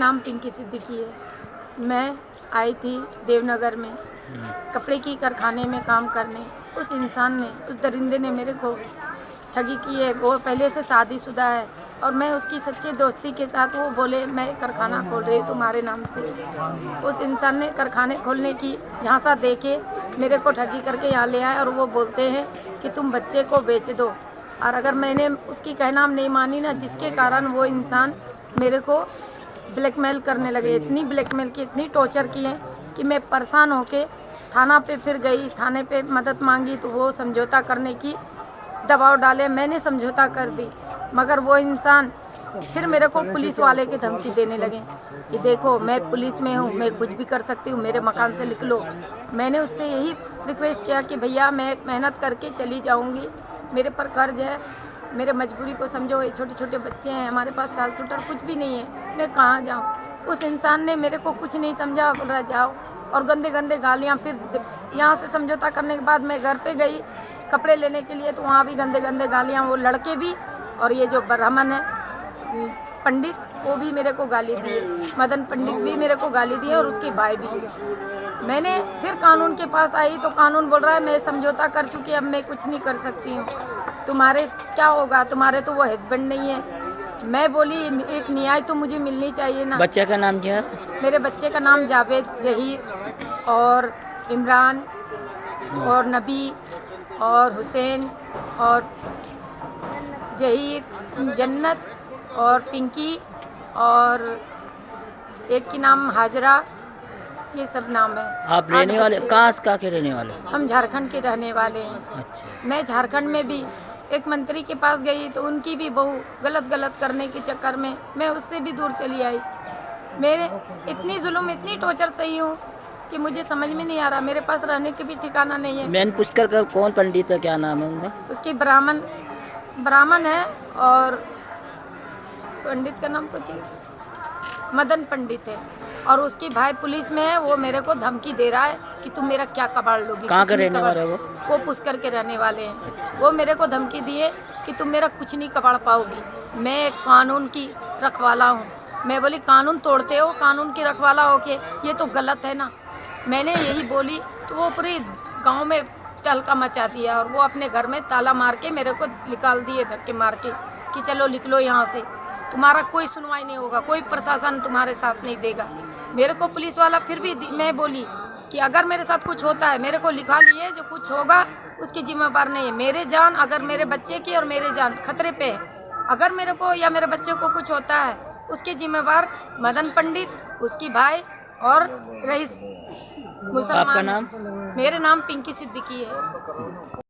नाम पिंकी सिद्दीकी है। मैं आई थी देवनगर में कपड़े की कारखाने में काम करने। उस इंसान ने, उस दरिंदे ने मेरे को ठगी की है। वो पहले से शादीशुदा है और मैं उसकी सच्ची दोस्ती के साथ, वो बोले मैं कारखाना खोल रही हूँ तुम्हारे नाम से। उस इंसान ने कारखाने खोलने की झांसा देके मेरे को ठगी करके यहाँ ले आए और वो बोलते हैं कि तुम बच्चे को बेच दो। और अगर मैंने उसकी कहना नहीं मानी ना, जिसके कारण वो इंसान मेरे को ब्लैकमेल करने लगे। इतनी ब्लैकमेल की, इतनी टॉर्चर किए कि मैं परेशान होके थाना पे फिर गई। थाने पे मदद मांगी तो वो समझौता करने की दबाव डाले। मैंने समझौता कर दी, मगर वो इंसान फिर मेरे को पुलिस वाले की धमकी देने लगे कि देखो मैं पुलिस में हूँ, मैं कुछ भी कर सकती हूँ, मेरे मकान से निकलो। मैंने उससे यही रिक्वेस्ट किया कि भैया मैं मेहनत करके चली जाऊँगी, मेरे पर कर्ज है, मेरे मजबूरी को समझो। ये छोटे छोटे बच्चे हैं, हमारे पास साल शूटर कुछ भी नहीं है, मैं कहाँ जाऊँ। उस इंसान ने मेरे को कुछ नहीं समझा, बोल रहा जाओ, और गंदे गंदे गालियाँ। फिर यहाँ से समझौता करने के बाद मैं घर पे गई कपड़े लेने के लिए, तो वहाँ भी गंदे गंदे गालियाँ। वो लड़के भी और ये जो ब्राह्मण है पंडित, वो भी मेरे को गाली दिए। मदन पंडित भी मेरे को गाली दिए और उसके भाई भी। मैंने फिर कानून के पास आई तो कानून बोल रहा है मैं समझौता कर चुकी, अब मैं कुछ नहीं कर सकती हूँ, तुम्हारे क्या होगा, तुम्हारे तो वो हस्बैंड नहीं है। मैं बोली एक न्याय तो मुझे मिलनी चाहिए ना। बच्चे का नाम क्या है? मेरे बच्चे का नाम जावेद, जहीर और इमरान और नबी और हुसैन और जहीर, जन्नत और पिंकी और एक की नाम हाजरा, ये सब नाम है। आप रहने वाले कहाँ के रहने वाले? हम झारखंड के रहने वाले हैं। अच्छा। मैं झारखंड में भी एक मंत्री के पास गई तो उनकी भी बहू गलत करने के चक्कर में मैं उससे भी दूर चली आई। मेरे इतनी जुल्म, इतनी टॉर्चर सही हूँ कि मुझे समझ में नहीं आ रहा। मेरे पास रहने के भी ठिकाना नहीं है। मैंने पूछ कर कौन पंडित है, क्या नाम है उनका? उसकी ब्राह्मण है और पंडित का नाम कुछ मदन पंडित है और उसकी भाई पुलिस में है। वो मेरे को धमकी दे रहा है कि तुम मेरा क्या कबाड़ लोगी। कहाँ के रहने वाले वो पुष्कर के रहने वाले हैं। वो मेरे को धमकी दिए कि तुम मेरा कुछ नहीं कबाड़ पाओगी। मैं कानून की रखवाला हूँ। मैं बोली कानून तोड़ते हो, कानून की रखवाला होके, ये तो गलत है ना। मैंने यही बोली तो वो पूरी गांव में तहलका मचा दिया और वो अपने घर में ताला मार के मेरे को निकाल दिए धक्के मार के कि चलो निकलो यहाँ से, तुम्हारा कोई सुनवाई नहीं होगा, कोई प्रशासन तुम्हारे साथ नहीं देगा। मेरे को पुलिस वाला फिर भी, मैं बोली कि अगर मेरे साथ कुछ होता है मेरे को लिखा लिए, जो कुछ होगा उसकी जिम्मेदार नहीं है। मेरे जान, अगर मेरे बच्चे की और मेरे जान खतरे पे है, अगर मेरे को या मेरे बच्चे को कुछ होता है उसकी जिम्मेदार मदन पंडित, उसकी भाई और रईस मुसलमान। आपका नाम? मेरे नाम पिंकी सिद्दीकी है।